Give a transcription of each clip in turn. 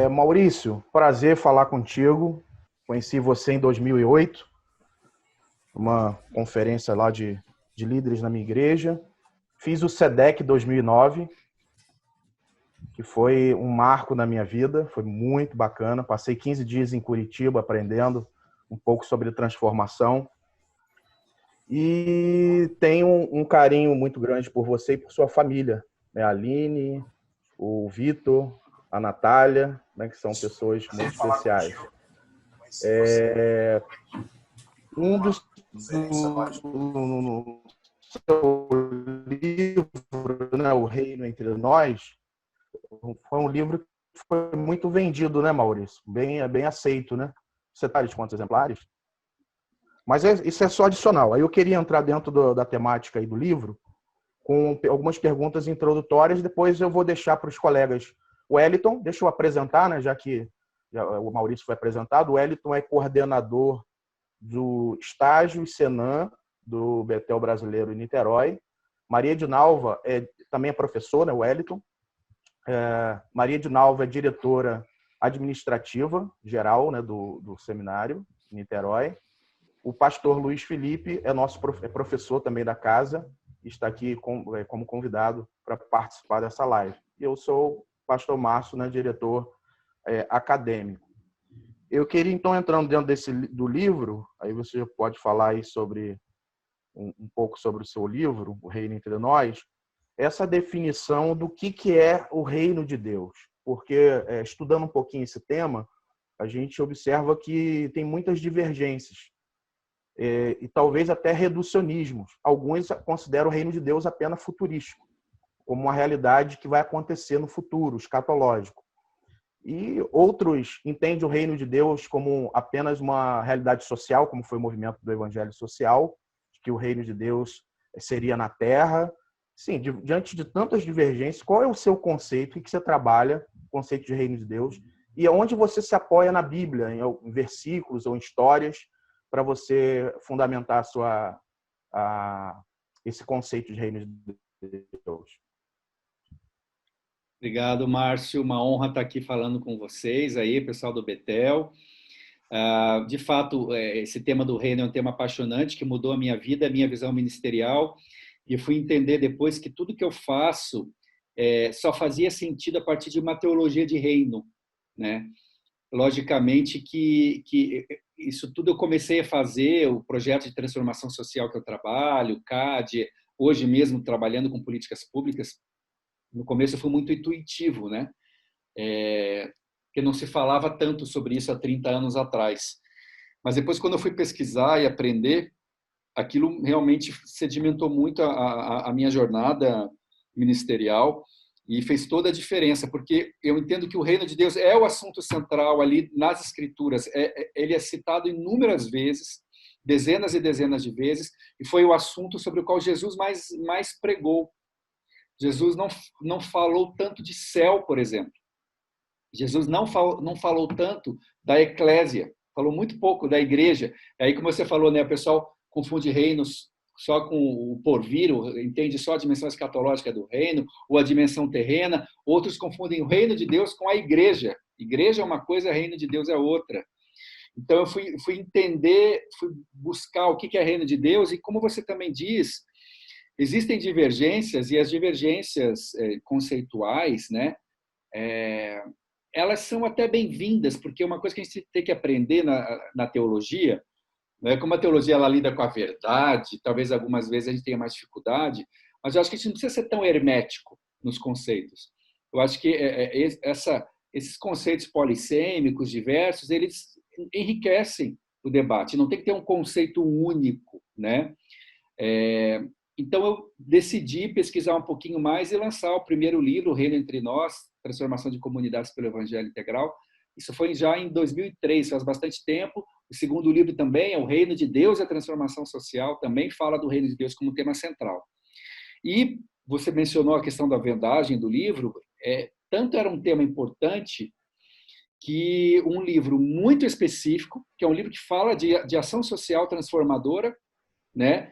Maurício, prazer falar contigo. Conheci você em 2008, uma conferência lá de líderes na minha igreja. Fiz o SEDEC 2009, que foi um marco na minha vida, foi muito bacana. Passei 15 dias em Curitiba aprendendo um pouco sobre transformação. E tenho um carinho muito grande por você e por sua família, né? A Aline, o Vitor, a Natália, né? Que são pessoas muito especiais. Um dos no seu livro, né, O Reino Entre Nós, foi um livro que foi muito vendido, né, Maurício? Bem aceito, né? Você tá de quantos exemplares? Mas isso é só adicional. Aí eu queria entrar dentro da temática aí do livro com algumas perguntas introdutórias, depois eu vou deixar para os colegas. O Wellington, deixa eu apresentar, né, já que o Maurício foi apresentado. O Wellington é coordenador do estágio Senan do Betel Brasileiro em Niterói. Maria Edinalva também é professora, Wellington. Maria Edinalva é diretora administrativa geral, né, do seminário em Niterói. O pastor Luiz Felipe é professor também da casa, está aqui como convidado para participar dessa live. E eu sou o pastor Márcio, né, diretor acadêmico. Eu queria, então, entrando dentro do livro, aí você pode falar aí sobre um pouco sobre o seu livro, O Reino Entre Nós, essa definição do que é o reino de Deus. Porque, estudando um pouquinho esse tema, a gente observa que tem muitas divergências e talvez até reducionismos. Alguns consideram o reino de Deus apenas futurístico, como uma realidade que vai acontecer no futuro, escatológico. E outros entendem o reino de Deus como apenas uma realidade social, como foi o movimento do evangelho social, que o reino de Deus seria na terra. Sim, diante de tantas divergências, qual é o seu conceito? O que você trabalha, o conceito de reino de Deus? E onde você se apoia na Bíblia, em versículos ou em histórias, para você fundamentar esse conceito de reino de Deus? Obrigado, Márcio. Uma honra estar aqui falando com vocês aí, pessoal do Betel. De fato, esse tema do reino é um tema apaixonante que mudou a minha vida, a minha visão ministerial, e fui entender depois que tudo que eu faço só fazia sentido a partir de uma teologia de reino, né? Logicamente que isso tudo eu comecei a fazer, o projeto de transformação social que eu trabalho, o CAD, hoje mesmo trabalhando com políticas públicas. No começo foi muito intuitivo, né? Porque não se falava tanto sobre isso há 30 anos atrás. Mas depois, quando eu fui pesquisar e aprender, aquilo realmente sedimentou muito a minha jornada ministerial e fez toda a diferença, porque eu entendo que o reino de Deus é o assunto central ali nas Escrituras. Ele é citado inúmeras vezes, dezenas e dezenas de vezes, e foi o assunto sobre o qual Jesus mais pregou. Jesus não falou tanto de céu, por exemplo. Jesus não falou tanto da eclésia, falou muito pouco da igreja. Aí, como você falou, né, o pessoal confunde reinos só com o porvir, entende só a dimensão escatológica do reino, ou a dimensão terrena. Outros confundem o reino de Deus com a igreja. Igreja é uma coisa, reino de Deus é outra. Então, eu fui entender, fui buscar o que é reino de Deus, e como você também diz, existem divergências, e as divergências conceituais, né, elas são até bem-vindas, porque uma coisa que a gente tem que aprender na teologia, né, como a teologia ela lida com a verdade, talvez algumas vezes a gente tenha mais dificuldade, mas eu acho que a gente não precisa ser tão hermético nos conceitos. Eu acho que esses conceitos polissêmicos, diversos, eles enriquecem o debate. Não tem que ter um conceito único, né? Então, eu decidi pesquisar um pouquinho mais e lançar o primeiro livro, O Reino Entre Nós, Transformação de Comunidades pelo Evangelho Integral. Isso foi já em 2003, faz bastante tempo. O segundo livro também é O Reino de Deus e a Transformação Social, também fala do Reino de Deus como tema central. E você mencionou a questão da vendagem do livro, tanto era um tema importante que um livro muito específico, que é um livro que fala de ação social transformadora, né?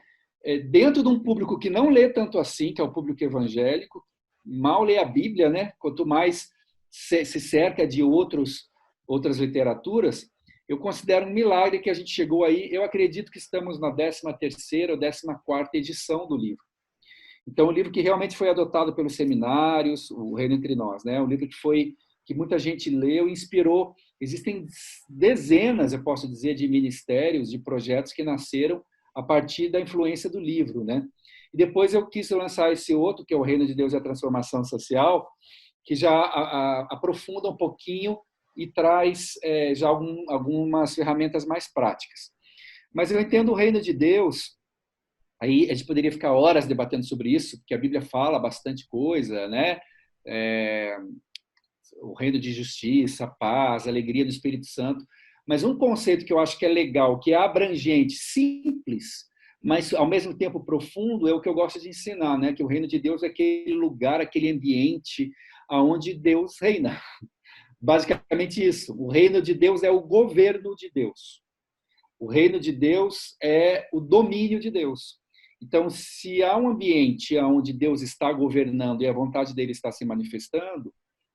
Dentro de um público que não lê tanto assim, que é o público evangélico, mal lê a Bíblia, né? Quanto mais se cerca de outras literaturas, eu considero um milagre que a gente chegou aí. Eu acredito que estamos na 13ª ou 14ª edição do livro. Então, o livro que realmente foi adotado pelos seminários, o Reino Entre Nós, né? Um livro que muita gente leu e inspirou. Existem dezenas, eu posso dizer, de ministérios, de projetos que nasceram a partir da influência do livro, né? E depois eu quis lançar esse outro, que é o Reino de Deus e a Transformação Social, que já aprofunda um pouquinho e traz já algumas ferramentas mais práticas. Mas eu entendo o Reino de Deus. Aí a gente poderia ficar horas debatendo sobre isso, porque a Bíblia fala bastante coisa, né? O reino de justiça, paz, alegria do Espírito Santo. Mas um conceito que eu acho que é legal, que é abrangente, simples, mas ao mesmo tempo profundo, é o que eu gosto de ensinar, né? Que o reino de Deus é aquele lugar, aquele ambiente onde Deus reina. Basicamente isso. O reino de Deus é o governo de Deus. O reino de Deus é o domínio de Deus. Então, se há um ambiente onde Deus está governando e a vontade dele está se manifestando,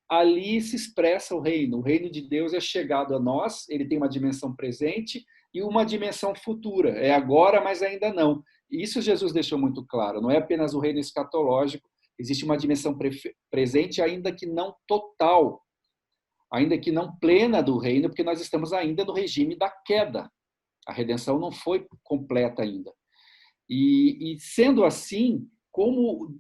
ali se expressa o reino. O reino de Deus é chegado a nós, ele tem uma dimensão presente e uma dimensão futura. É agora, mas ainda não. E isso Jesus deixou muito claro. Não é apenas o reino escatológico, existe uma dimensão presente, ainda que não total, ainda que não plena do reino, porque nós estamos ainda no regime da queda. A redenção não foi completa ainda. E sendo assim, como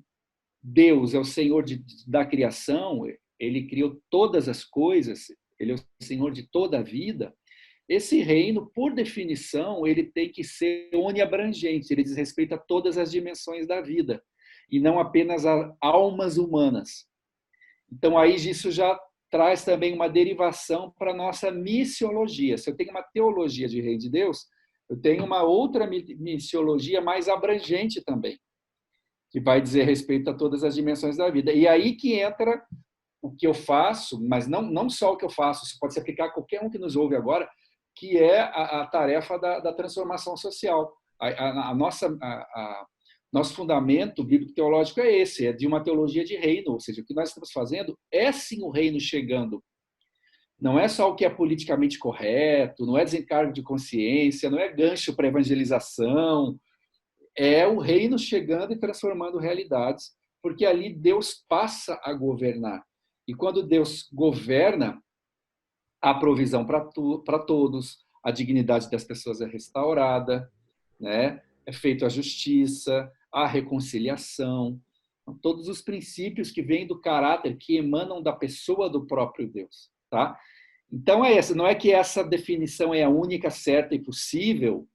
Deus é o Senhor da criação, ele criou todas as coisas, ele é o Senhor de toda a vida, esse reino, por definição, ele tem que ser oniabrangente, ele diz respeito a todas as dimensões da vida, e não apenas a almas humanas. Então, aí isso já traz também uma derivação para a nossa missiologia. Se eu tenho uma teologia de reino de Deus, eu tenho uma outra missiologia mais abrangente também, que vai dizer respeito a todas as dimensões da vida. E aí que entra o que eu faço, mas não só o que eu faço, isso pode se aplicar a qualquer um que nos ouve agora, que é a tarefa da transformação social. Nosso fundamento bíblico-teológico é esse, é de uma teologia de reino, ou seja, o que nós estamos fazendo é sim o reino chegando. Não é só o que é politicamente correto, não é desencargo de consciência, não é gancho para evangelização, é o reino chegando e transformando realidades, porque ali Deus passa a governar. E quando Deus governa, há provisão para todos, a dignidade das pessoas é restaurada, né? É feita a justiça, a reconciliação, todos os princípios que vêm do caráter, que emanam da pessoa do próprio Deus. Tá? Então, não é que essa definição é a única certa e possível,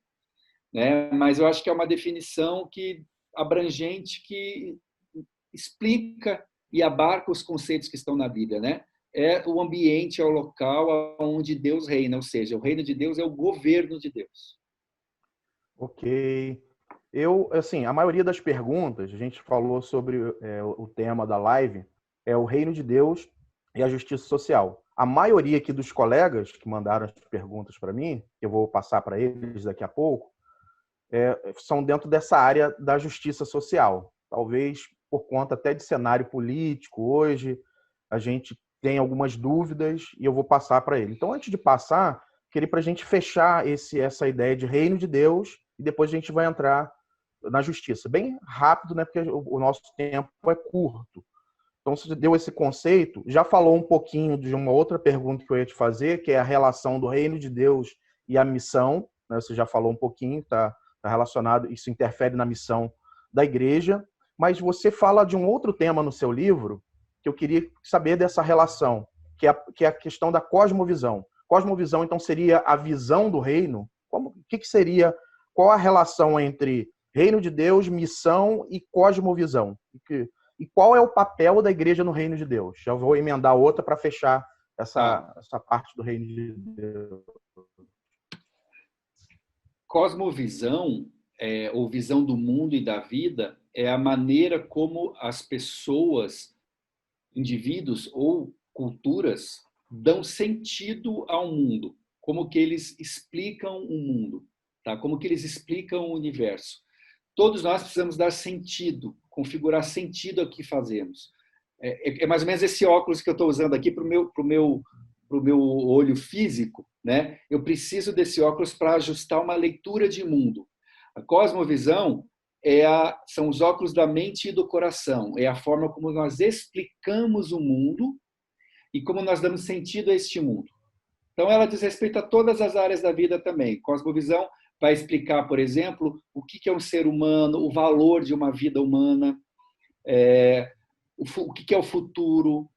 né? Mas eu acho que é uma definição abrangente, que explica e abarca os conceitos que estão na Bíblia, né? É o ambiente, é o local onde Deus reina, ou seja, o reino de Deus é o governo de Deus. Ok. Assim, a maioria das perguntas, a gente falou sobre o tema da live, é o reino de Deus e a justiça social. A maioria aqui dos colegas que mandaram as perguntas para mim, que eu vou passar para eles daqui a pouco, são dentro dessa área da justiça social. Talvez por conta até de cenário político hoje, a gente tem algumas dúvidas e eu vou passar para ele. Então, antes de passar, queria para a gente fechar essa ideia de reino de Deus e depois a gente vai entrar na justiça. Bem rápido, né? Porque o nosso tempo é curto. Então, você deu esse conceito, já falou um pouquinho de uma outra pergunta que eu ia te fazer, que é a relação do reino de Deus e a missão. Né? Você já falou um pouquinho, está relacionado, isso interfere na missão da igreja. Mas você fala de um outro tema no seu livro, que eu queria saber dessa relação, que é a questão da cosmovisão. Cosmovisão, então, seria a visão do reino? O que seria, qual a relação entre reino de Deus, missão e cosmovisão? E qual é o papel da igreja no reino de Deus? Já vou emendar outra para fechar essa parte do reino de Deus. Cosmovisão, ou visão do mundo e da vida, é a maneira como as pessoas, indivíduos ou culturas dão sentido ao mundo, como que eles explicam o mundo, tá? Como que eles explicam o universo. Todos nós precisamos dar sentido, configurar sentido ao que fazemos. É mais ou menos esse óculos que eu estou usando aqui para o meu olho físico, né? Eu preciso desse óculos para ajustar uma leitura de mundo. A cosmovisão são os óculos da mente e do coração. É a forma como nós explicamos o mundo e como nós damos sentido a este mundo. Então, ela diz respeito a todas as áreas da vida também. Cosmovisão vai explicar, por exemplo, o que é um ser humano, o valor de uma vida humana, o que é o futuro,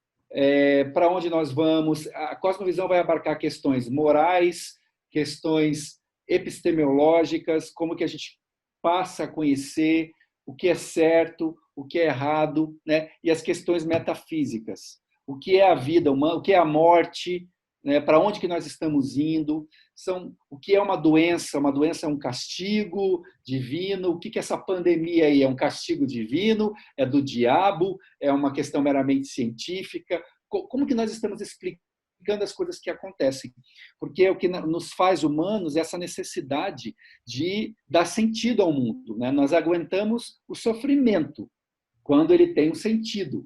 para onde nós vamos. A cosmovisão vai abarcar questões morais, questões epistemológicas, como que a gente passa a conhecer o que é certo, o que é errado, né? E as questões metafísicas. O que é a vida humana, o que é a morte, né? Para onde que nós estamos indo, o que é uma doença é um castigo divino, o que essa pandemia aí é um castigo divino, é do diabo, é uma questão meramente científica, como que nós estamos explicando as coisas que acontecem? Porque o que nos faz humanos é essa necessidade de dar sentido ao mundo, né? Nós aguentamos o sofrimento quando ele tem um sentido.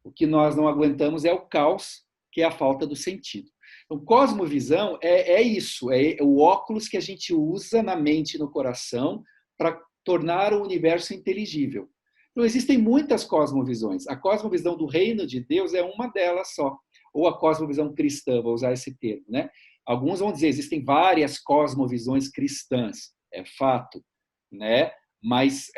O que nós não aguentamos é o caos, que é a falta do sentido. Então, cosmovisão é isso, é o óculos que a gente usa na mente e no coração para tornar o universo inteligível. Então, existem muitas cosmovisões. A cosmovisão do reino de Deus é uma delas só, ou a cosmovisão cristã, vou usar esse termo, né? Alguns vão dizer, existem várias cosmovisões cristãs, é fato, né? Mas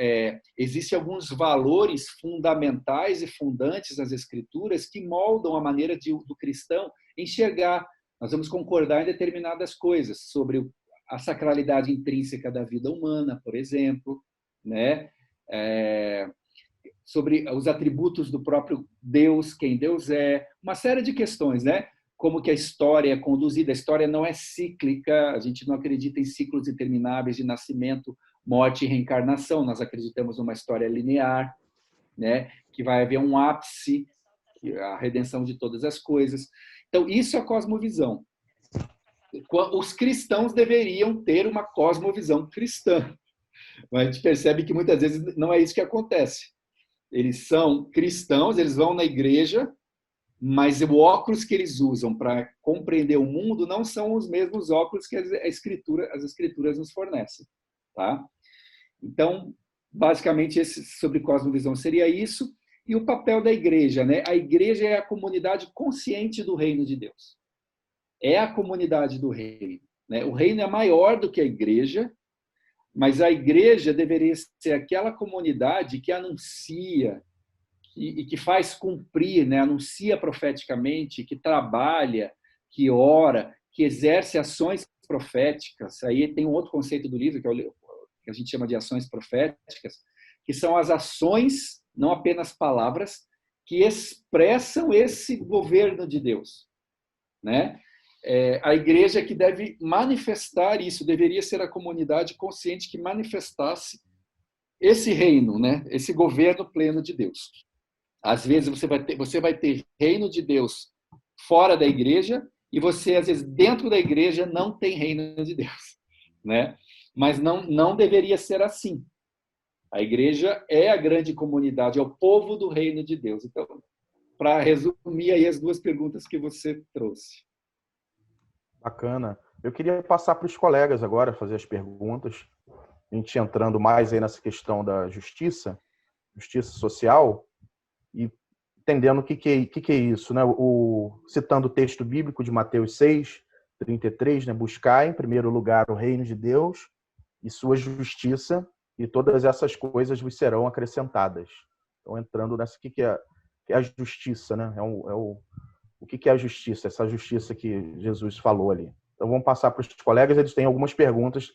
existem alguns valores fundamentais e fundantes das Escrituras que moldam a maneira do cristão enxergar. Nós vamos concordar em determinadas coisas sobre a sacralidade intrínseca da vida humana, por exemplo, né? Sobre os atributos do próprio Deus, quem Deus é, uma série de questões, né? Como que a história é conduzida. A história não é cíclica, a gente não acredita em ciclos intermináveis de nascimento, morte e reencarnação. Nós acreditamos numa história linear, né? Que vai haver um ápice, a redenção de todas as coisas. Então, isso é a cosmovisão. Os cristãos deveriam ter uma cosmovisão cristã. Mas a gente percebe que muitas vezes não é isso que acontece. Eles são cristãos, eles vão na igreja, mas o óculos que eles usam para compreender o mundo não são os mesmos óculos que as escrituras nos fornecem. Tá? Então, basicamente, sobre cosmovisão seria isso. E o papel da igreja, né? A igreja é a comunidade consciente do reino de Deus. É a comunidade do reino, né? O reino é maior do que a igreja, mas a igreja deveria ser aquela comunidade que anuncia e que faz cumprir, né? Anuncia profeticamente, que trabalha, que ora, que exerce ações proféticas. Aí tem um outro conceito do livro, que a gente chama de ações proféticas, que são as ações, não apenas palavras, que expressam esse governo de Deus, né? A igreja que deve manifestar isso, deveria ser a comunidade consciente que manifestasse esse reino, né? Esse governo pleno de Deus. Às vezes você vai ter reino de Deus fora da igreja e você, às vezes, dentro da igreja não tem reino de Deus, né? Mas não deveria ser assim. A igreja é a grande comunidade, é o povo do reino de Deus. Então, para resumir aí as duas perguntas que você trouxe. Bacana. Eu queria passar para os colegas agora, fazer as perguntas. A gente entrando mais aí nessa questão da justiça social, e entendendo o que é isso, né? Citando o texto bíblico de Mateus 6:33, né? Buscar em primeiro lugar o reino de Deus e sua justiça, e todas essas coisas vos serão acrescentadas. Então, entrando nessa, que é a justiça, né? O que é a justiça? Essa justiça que Jesus falou ali. Então, vamos passar para os colegas, eles têm algumas perguntas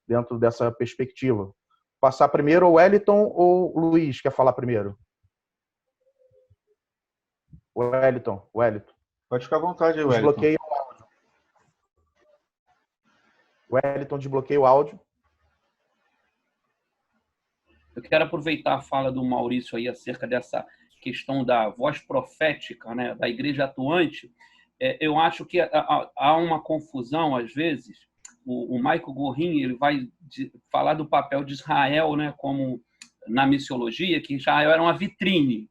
dentro dessa perspectiva. Passar primeiro o Wellington ou o Luiz quer falar primeiro? Wellington. Pode ficar à vontade, Wellington. Desbloqueia o áudio. Wellington, desbloqueia o áudio. Eu quero aproveitar a fala do Maurício aí acerca dessa questão da voz profética, né, da igreja atuante. Eu acho que há uma confusão, às vezes. O Michael Gorin, ele vai falar do papel de Israel, né, como na missiologia, que Israel era uma vitrine.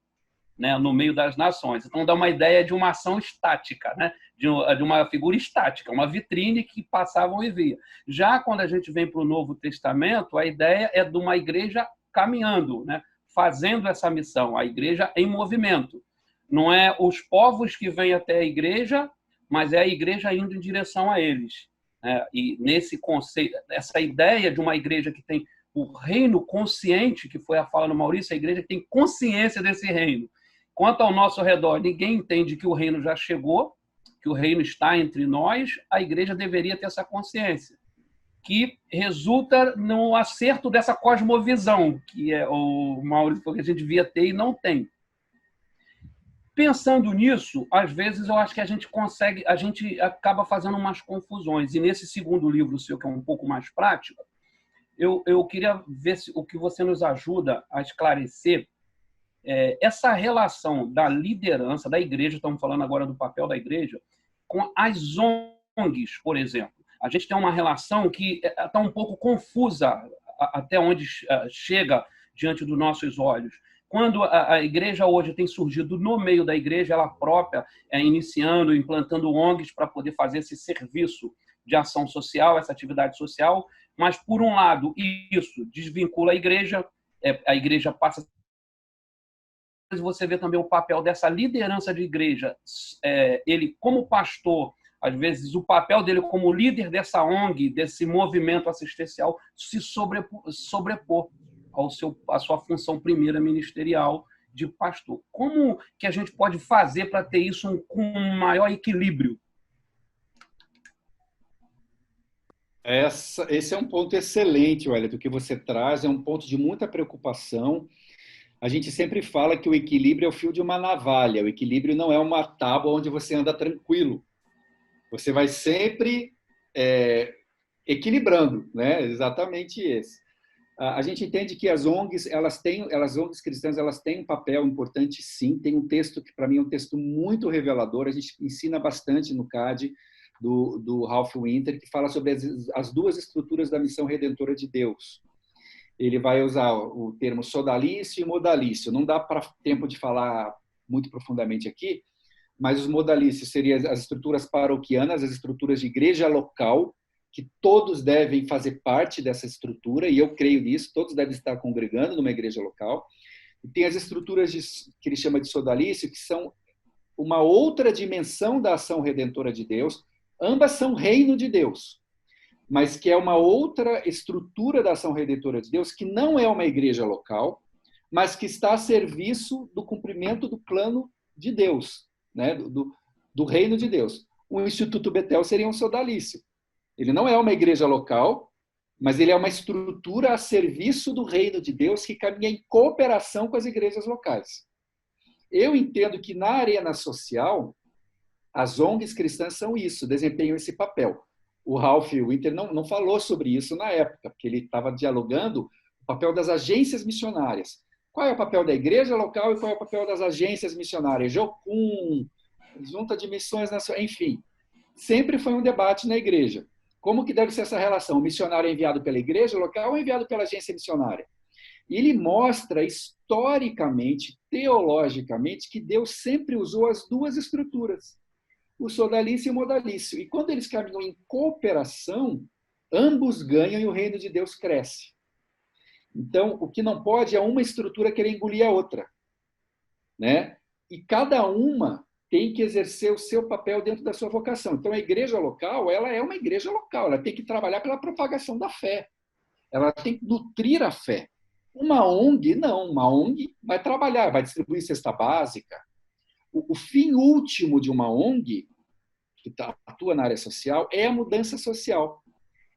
né, no meio das nações. Então, dá uma ideia de uma ação estática, né, de uma figura estática, uma vitrine que passavam e via. Já quando a gente vem para o Novo Testamento, a ideia é de uma igreja caminhando, né, fazendo essa missão, a igreja em movimento. Não é os povos que vêm até a igreja, mas é a igreja indo em direção a eles. E nesse conceito, essa ideia de uma igreja que tem o reino consciente, que foi a fala do Maurício, a igreja que tem consciência desse reino. Quanto ao nosso redor, ninguém entende que o reino já chegou, que o reino está entre nós, a igreja deveria ter essa consciência, que resulta no acerto dessa cosmovisão, que é o Maurício que a gente devia ter e não tem. Pensando nisso, às vezes eu acho que a gente acaba fazendo umas confusões. E nesse segundo livro seu, que é um pouco mais prático, eu queria ver o que você nos ajuda a esclarecer essa relação da liderança da igreja, estamos falando agora do papel da igreja, com as ONGs, por exemplo. A gente tem uma relação que está um pouco confusa até onde chega diante dos nossos olhos. Quando a igreja hoje tem surgido no meio da igreja, ela própria iniciando, implantando ONGs para poder fazer esse serviço de ação social, essa atividade social, mas, por um lado, isso desvincula a igreja passa. Você vê também o papel dessa liderança de igreja, ele como pastor, às vezes o papel dele como líder dessa ONG, desse movimento assistencial, se sobrepor à sua função primeira ministerial de pastor. Como que a gente pode fazer para ter isso com um maior equilíbrio? Esse é um ponto excelente, Wellington, que você traz, é um ponto de muita preocupação. A gente sempre fala que o equilíbrio é o fio de uma navalha, o equilíbrio não é uma tábua onde você anda tranquilo. Você vai sempre equilibrando, né? Exatamente esse. A gente entende que as ONGs, as ONGs cristãs, elas têm um papel importante, sim. Tem um texto que, para mim, é um texto muito revelador. A gente ensina bastante no CAD, do Ralph Winter, que fala sobre as duas estruturas da missão redentora de Deus. Ele vai usar o termo sodalício e modalício. Não dá para tempo de falar muito profundamente aqui, mas os modalícios seriam as estruturas paroquianas, as estruturas de igreja local, que todos devem fazer parte dessa estrutura, e eu creio nisso, todos devem estar congregando numa igreja local. E tem as estruturas que ele chama de sodalício, que são uma outra dimensão da ação redentora de Deus. Ambas são reino de Deus, mas que é uma outra estrutura da ação redentora de Deus, que não é uma igreja local, mas que está a serviço do cumprimento do plano de Deus, né? do reino de Deus. O Instituto Betel seria um sodalício. Ele não é uma igreja local, mas ele é uma estrutura a serviço do reino de Deus que caminha em cooperação com as igrejas locais. Eu entendo que na arena social, as ONGs cristãs são isso, desempenham esse papel. O Ralph Winter não falou sobre isso na época, porque ele estava dialogando o papel das agências missionárias. Qual é o papel da igreja local e qual é o papel das agências missionárias? Jocum, Junta de Missões Nacionais, enfim. Sempre foi um debate na igreja. Como que deve ser essa relação? O missionário é enviado pela igreja local ou é enviado pela agência missionária? E ele mostra historicamente, teologicamente, que Deus sempre usou as duas estruturas, o sodalício e o modalício. E quando eles caminham em cooperação, ambos ganham e o reino de Deus cresce. Então, o que não pode é uma estrutura querer engolir a outra, né? E cada uma tem que exercer o seu papel dentro da sua vocação. Então, a igreja local, ela é uma igreja local, ela tem que trabalhar pela propagação da fé. Ela tem que nutrir a fé. Uma ONG, não. Uma ONG vai trabalhar, vai distribuir cesta básica. O fim último de uma ONG, que atua na área social, é a mudança social.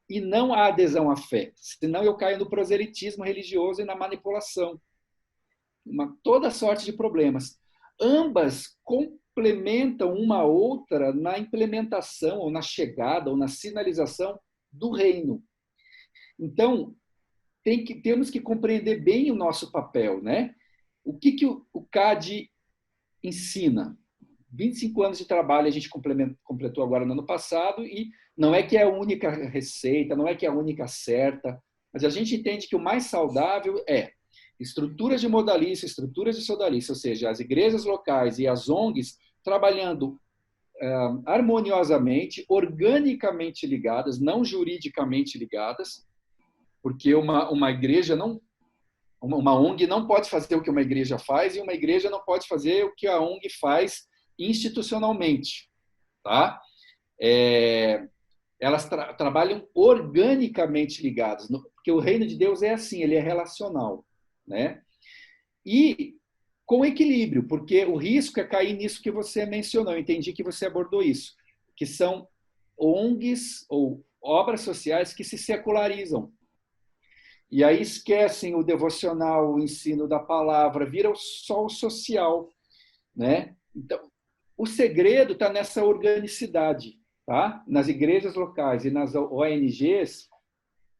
E não a adesão à fé. Senão eu caio no proselitismo religioso e na manipulação. Toda sorte de problemas. Ambas complementam uma outra na implementação, ou na chegada, ou na sinalização do reino. Então, temos que compreender bem o nosso papel, né? O que o CAD ensina? 25 anos de trabalho a gente completou agora no ano passado, e não é que é a única receita, não é que é a única certa, mas a gente entende que o mais saudável é estruturas de modalista, estruturas de sodalista, ou seja, as igrejas locais e as ONGs trabalhando harmoniosamente, organicamente ligadas, não juridicamente ligadas, porque uma igreja não, uma ONG não pode fazer o que uma igreja faz e uma igreja não pode fazer o que a ONG faz institucionalmente, tá? Elas trabalham organicamente ligadas, porque o reino de Deus é assim, ele é relacional, né? E com equilíbrio, porque o risco é cair nisso que você mencionou, eu entendi que você abordou isso, que são ONGs ou obras sociais que se secularizam. E aí esquecem o devocional, o ensino da palavra, vira só o social, né? Então, o segredo está nessa organicidade, tá? Nas igrejas locais e nas ONGs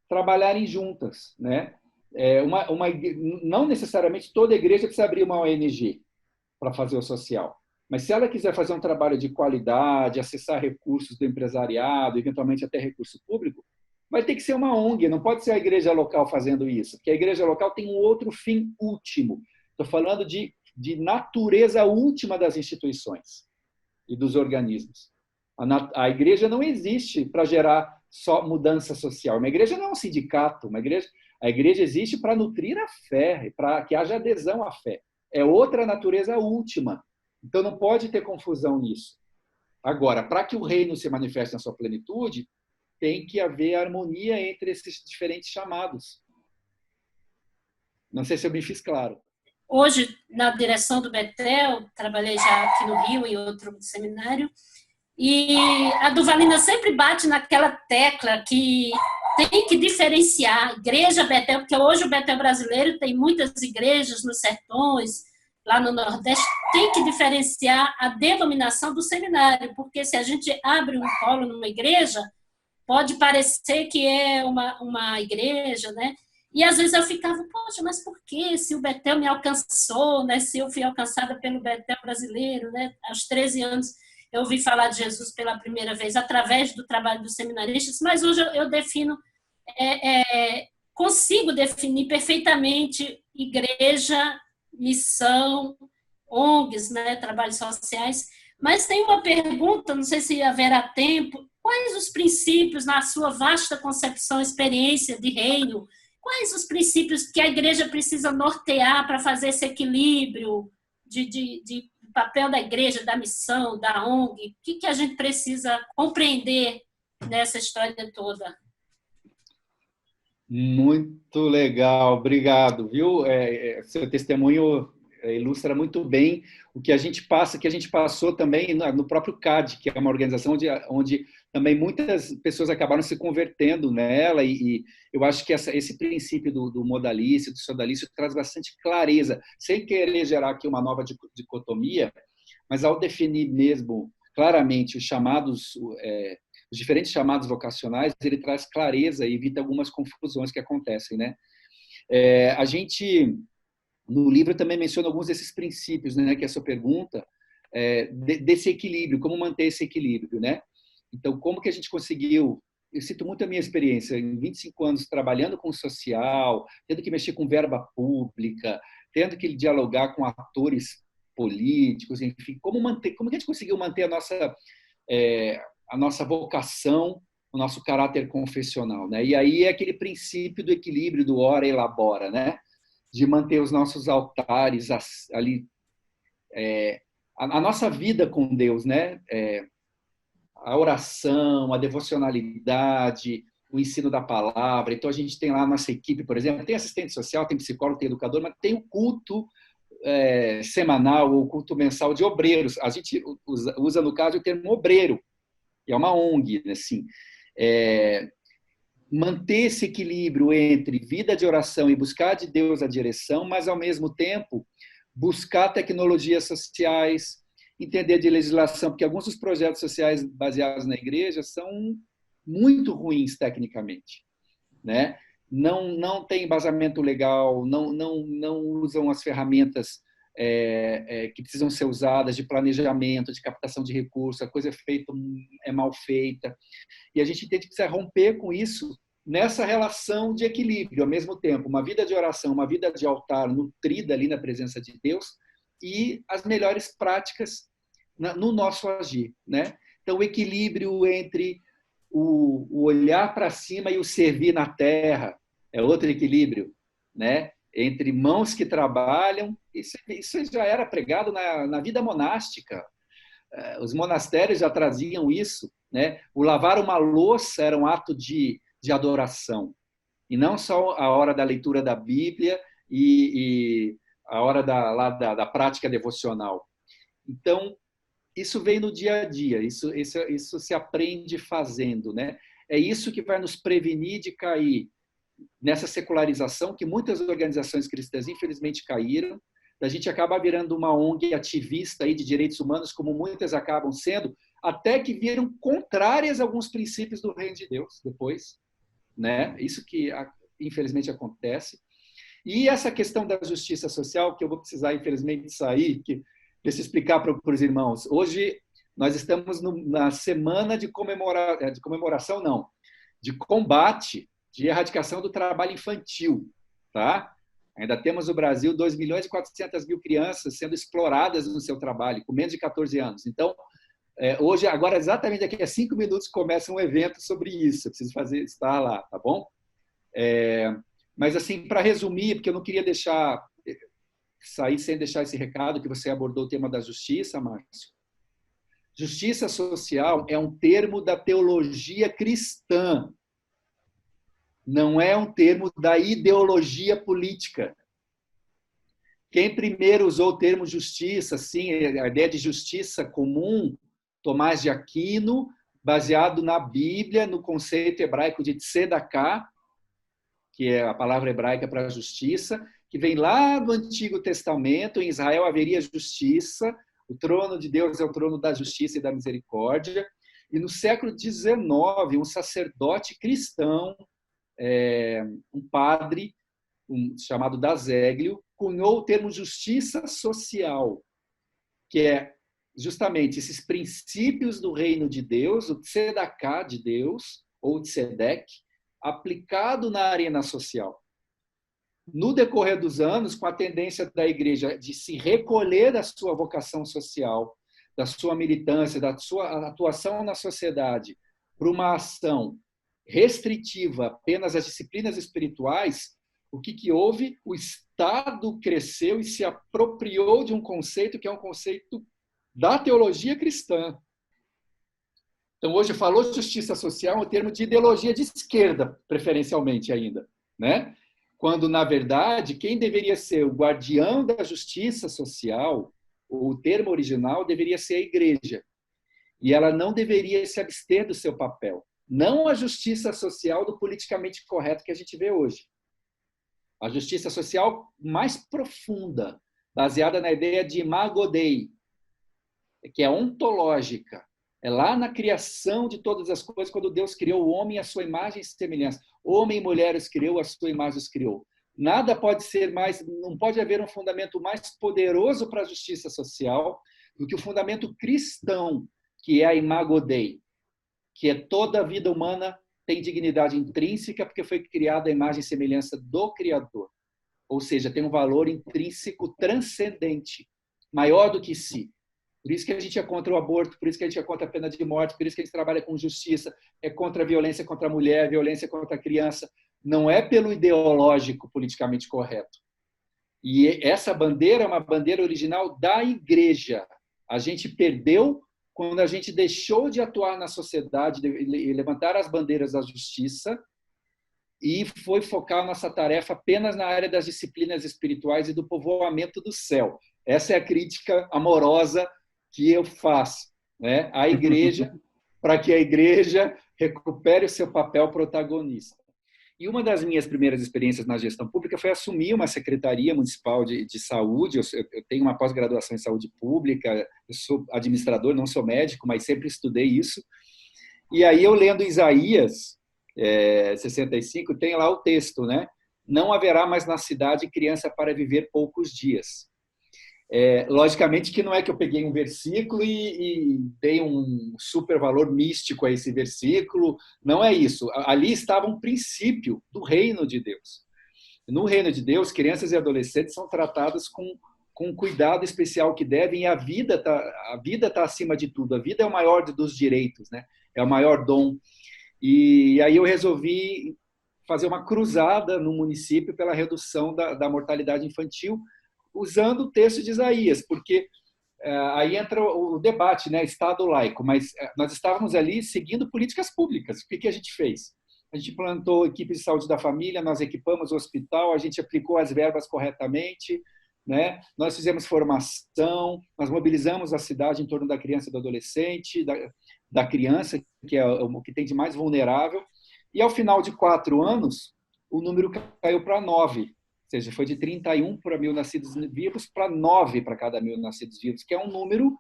trabalharem juntas, né? Não necessariamente toda igreja precisa abrir uma ONG para fazer o social, mas se ela quiser fazer um trabalho de qualidade, acessar recursos do empresariado, eventualmente até recurso público, vai ter que ser uma ONG, não pode ser a igreja local fazendo isso, porque a igreja local tem um outro fim último. Estou falando de natureza última das instituições e dos organismos. A igreja não existe para gerar só mudança social. Uma igreja não é um sindicato, a igreja existe para nutrir a fé, para que haja adesão à fé. É outra natureza última. Então não pode ter confusão nisso. Agora, para que o reino se manifeste na sua plenitude, tem que haver harmonia entre esses diferentes chamados. Não sei se eu me fiz claro. Hoje, na direção do Betel, trabalhei já aqui no Rio, em outro seminário, e a Duvalina sempre bate naquela tecla que tem que diferenciar a igreja Betel, porque hoje o Betel brasileiro tem muitas igrejas nos sertões, lá no Nordeste, tem que diferenciar a denominação do seminário, porque se a gente abre um polo numa igreja, pode parecer que é uma igreja, né? E às vezes eu ficava, poxa, mas por que? Se o Betel me alcançou, né? Se eu fui alcançada pelo Betel brasileiro, né? Aos 13 anos eu ouvi falar de Jesus pela primeira vez através do trabalho dos seminaristas, mas hoje eu defino, consigo definir perfeitamente igreja, missão, ONGs, né? Trabalhos sociais. Mas tem uma pergunta, não sei se haverá tempo, quais os princípios, na sua vasta concepção, experiência de reino, quais os princípios que a igreja precisa nortear para fazer esse equilíbrio de papel da igreja, da missão, da ONG? O que a gente precisa compreender nessa história toda? Muito legal, obrigado, viu? Seu testemunho ilustra muito bem o que a gente passa, que a gente passou também no próprio CAD, que é uma organização onde também muitas pessoas acabaram se convertendo nela, e eu acho que esse princípio do modalista, do sodalista, traz bastante clareza, sem querer gerar aqui uma nova dicotomia, mas ao definir mesmo claramente os chamados, os diferentes chamados vocacionais, ele traz clareza e evita algumas confusões que acontecem, né? A gente, no livro, também menciona alguns desses princípios, né, que é a sua pergunta, desse equilíbrio, como manter esse equilíbrio, né? Então, como que a gente conseguiu... Eu cito muito a minha experiência, em 25 anos trabalhando com o social, tendo que mexer com verba pública, tendo que dialogar com atores políticos, enfim, como que a gente conseguiu manter a nossa vocação, o nosso caráter confessional, né? E aí é aquele princípio do equilíbrio, do ora e labora, né? De manter os nossos altares ali, a nossa vida com Deus, né? A oração, a devocionalidade, o ensino da palavra. Então, a gente tem lá a nossa equipe, por exemplo, tem assistente social, tem psicólogo, tem educador, mas tem o culto semanal ou culto mensal de obreiros. A gente usa, no caso, o termo obreiro, que é uma ONG, assim. Manter esse equilíbrio entre vida de oração e buscar de Deus a direção, mas, ao mesmo tempo, buscar tecnologias sociais, entender de legislação, porque alguns dos projetos sociais baseados na igreja são muito ruins tecnicamente, né? Não tem embasamento legal, não usam as ferramentas que precisam ser usadas de planejamento, de captação de recursos, a coisa é feita, é mal feita. E a gente tem que precisar romper com isso nessa relação de equilíbrio, ao mesmo tempo, uma vida de oração, uma vida de altar nutrida ali na presença de Deus e as melhores práticas no nosso agir, né? Então, o equilíbrio entre o olhar para cima e o servir na terra é outro equilíbrio, né? Entre mãos que trabalham, isso já era pregado na vida monástica. Os monastérios já traziam isso, né? O lavar uma louça era um ato de adoração, e não só a hora da leitura da Bíblia e a hora da prática devocional. Então, isso vem no dia a dia, isso se aprende fazendo, né? É isso que vai nos prevenir de cair nessa secularização que muitas organizações cristãs, infelizmente, caíram. A gente acaba virando uma ONG ativista aí de direitos humanos, como muitas acabam sendo, até que viram contrárias a alguns princípios do reino de Deus depois, né? Isso que, infelizmente, acontece. E essa questão da justiça social, que eu vou precisar, infelizmente, sair, deixa eu explicar para os irmãos. Hoje, nós estamos na semana de comemoração, não, de combate, de erradicação do trabalho infantil, tá? Ainda temos no Brasil 2.400.000 crianças sendo exploradas no seu trabalho, com menos de 14 anos. Então, hoje, agora, exatamente daqui a 5 minutos, começa um evento sobre isso. Eu preciso estar lá, tá bom? Mas, assim, para resumir, porque eu não queria sair sem deixar esse recado, que você abordou o tema da justiça, Márcio. Justiça social é um termo da teologia cristã. Não é um termo da ideologia política. Quem primeiro usou o termo justiça, sim, a ideia de justiça comum, Tomás de Aquino, baseado na Bíblia, no conceito hebraico de tzedaká, que é a palavra hebraica para justiça, que vem lá do Antigo Testamento. Em Israel haveria justiça, o trono de Deus é o trono da justiça e da misericórdia. E no século XIX, um sacerdote cristão, um padre chamado D'Azeglio, cunhou o termo justiça social, que é justamente esses princípios do reino de Deus, o tzedaká de Deus, ou tzedek, aplicado na arena social. No decorrer dos anos, com a tendência da igreja de se recolher da sua vocação social, da sua militância, da sua atuação na sociedade, para uma ação restritiva apenas às disciplinas espirituais, o que houve? O Estado cresceu e se apropriou de um conceito que é um conceito da teologia cristã. Então, hoje falou justiça social é um termo de ideologia de esquerda, preferencialmente ainda, né? Quando, na verdade, quem deveria ser o guardião da justiça social, o termo original, deveria ser a igreja. E ela não deveria se abster do seu papel. Não a justiça social do politicamente correto que a gente vê hoje. A justiça social mais profunda, baseada na ideia de imago Dei, que é ontológica. É lá na criação de todas as coisas, quando Deus criou o homem à sua imagem e semelhança. Homem e mulher os criou, à sua imagem os criou. Nada pode ser mais, não pode haver um fundamento mais poderoso para a justiça social do que o fundamento cristão, que é a imago Dei, que é toda a vida humana tem dignidade intrínseca porque foi criada à imagem e semelhança do Criador. Ou seja, tem um valor intrínseco transcendente, maior do que si. Por isso que a gente é contra o aborto, por isso que a gente é contra a pena de morte, por isso que a gente trabalha com justiça, é contra a violência contra a mulher, violência contra a criança. Não é pelo ideológico politicamente correto. E essa bandeira é uma bandeira original da igreja. A gente perdeu quando a gente deixou de atuar na sociedade e levantar as bandeiras da justiça e foi focar nossa tarefa apenas na área das disciplinas espirituais e do povoamento do céu. Essa é a crítica amorosa que eu faço, né, à igreja, para que a igreja recupere o seu papel protagonista. E uma das minhas primeiras experiências na gestão pública foi assumir uma secretaria municipal de saúde. Eu tenho uma pós-graduação em saúde pública, eu sou administrador, não sou médico, mas sempre estudei isso. E aí eu lendo Isaías 65, tem lá o texto, né? Não haverá mais na cidade criança para viver poucos dias. Logicamente que não é que eu peguei um versículo e dei um super valor místico a esse versículo, não é isso. Ali estava um princípio do reino de Deus. No reino de Deus, crianças e adolescentes são tratadas com um cuidado especial que devem, e a vida tá acima de tudo. A vida é o maior dos direitos, né? É o maior dom. E aí eu resolvi fazer uma cruzada no município pela redução da mortalidade infantil, usando o texto de Isaías, porque aí entra o debate, né? Estado laico, mas nós estávamos ali seguindo políticas públicas. O que a gente fez? A gente implantou equipe de saúde da família, nós equipamos o hospital, a gente aplicou as verbas corretamente, né? Nós fizemos formação, nós mobilizamos a cidade em torno da criança e do adolescente, da criança, que é o que tem de mais vulnerável, e ao final de 4 anos, o número caiu para 9, ou seja, foi de 31 para 1.000 nascidos vivos para 9 para cada 1.000 nascidos vivos, que é um número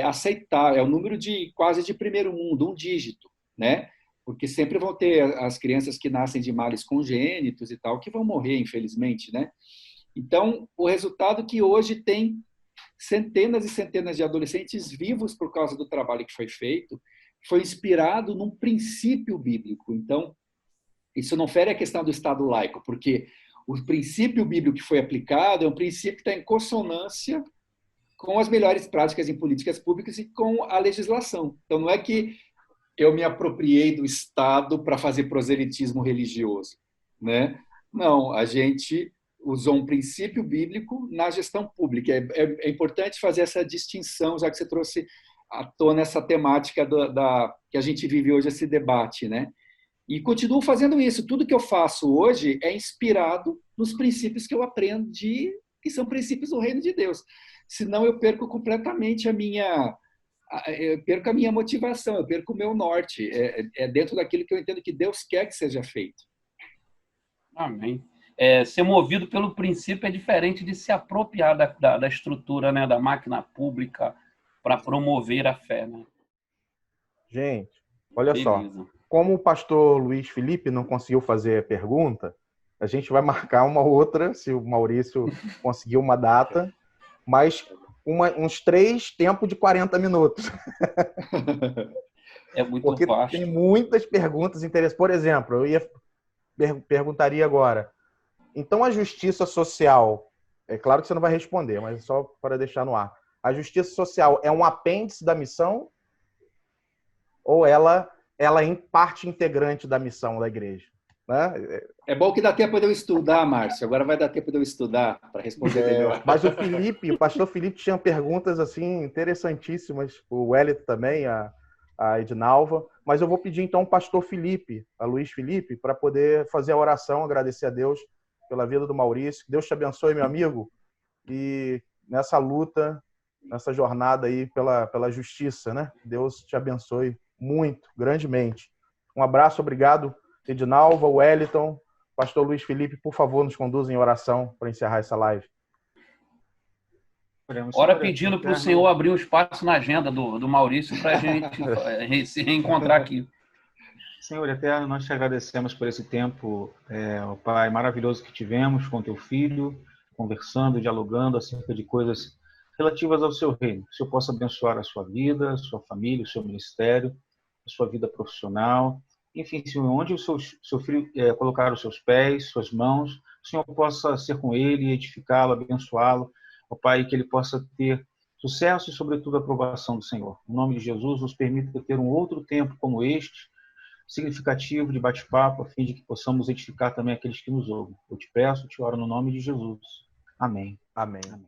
aceitável, é um número de quase de primeiro mundo, um dígito, né? Porque sempre vão ter as crianças que nascem de males congênitos e tal, que vão morrer, infelizmente, né? Então, o resultado é que hoje tem centenas e centenas de adolescentes vivos por causa do trabalho que foi feito, foi inspirado num princípio bíblico. Então, isso não fere a questão do Estado laico, porque o princípio bíblico que foi aplicado é um princípio que está em consonância com as melhores práticas em políticas públicas e com a legislação. Então, não é que eu me apropriei do Estado para fazer proselitismo religioso, né? Não, a gente usou um princípio bíblico na gestão pública. É importante fazer essa distinção, já que você trouxe à tona essa temática que a gente vive hoje, esse debate, né? E continuo fazendo isso. Tudo que eu faço hoje é inspirado nos princípios que eu aprendi, que são princípios do reino de Deus. Senão eu perco completamente a minha motivação, eu perco o meu norte. É dentro daquilo que eu entendo que Deus quer que seja feito. Amém. Ser movido pelo princípio é diferente de se apropriar da estrutura, né, da máquina pública para promover a fé, né? Gente, olha Beleza. só. Como o pastor Luiz Felipe não conseguiu fazer a pergunta, a gente vai marcar uma outra, se o Maurício conseguir uma data, mas uns 3 tempos de 40 minutos. É muito Porque vasto. tem muitas perguntas interessantes. Por exemplo, eu perguntaria agora, então a justiça social, é claro que você não vai responder, mas só para deixar no ar, a justiça social é um apêndice da missão ou ela é parte integrante da missão da igreja? Né? É bom que dá tempo de eu estudar, Márcio. Agora vai dar tempo de eu estudar para responder melhor. Mas o pastor Felipe tinha perguntas assim interessantíssimas, o Wellington também, a Ednalva, mas eu vou pedir então ao pastor Felipe, a Luiz Felipe, para poder fazer a oração, agradecer a Deus pela vida do Maurício. Deus te abençoe, meu amigo, e nessa luta, nessa jornada aí pela justiça, né? Deus te abençoe muito, grandemente. Um abraço, obrigado, Ednalva, Wellington, pastor Luiz Felipe, por favor, nos conduzem em oração para encerrar essa live. Ora pedindo para o Senhor abrir um espaço na agenda do Maurício para a gente se reencontrar aqui. Senhor eterno, nós te agradecemos por esse tempo, Pai, maravilhoso que tivemos com teu filho, conversando, dialogando acerca de coisas relativas ao seu reino. Que o Senhor possa abençoar a sua vida, a sua família, o seu ministério, a sua vida profissional. Enfim, Senhor, onde o seu filho colocar os seus pés, suas mãos, o Senhor possa ser com ele, edificá-lo, abençoá-lo, ó Pai, que ele possa ter sucesso e, sobretudo, a aprovação do Senhor. Em nome de Jesus, nos permita ter um outro tempo como este, significativo de bate-papo, a fim de que possamos edificar também aqueles que nos ouvem. Eu te peço, te oro no nome de Jesus. Amém. Amém.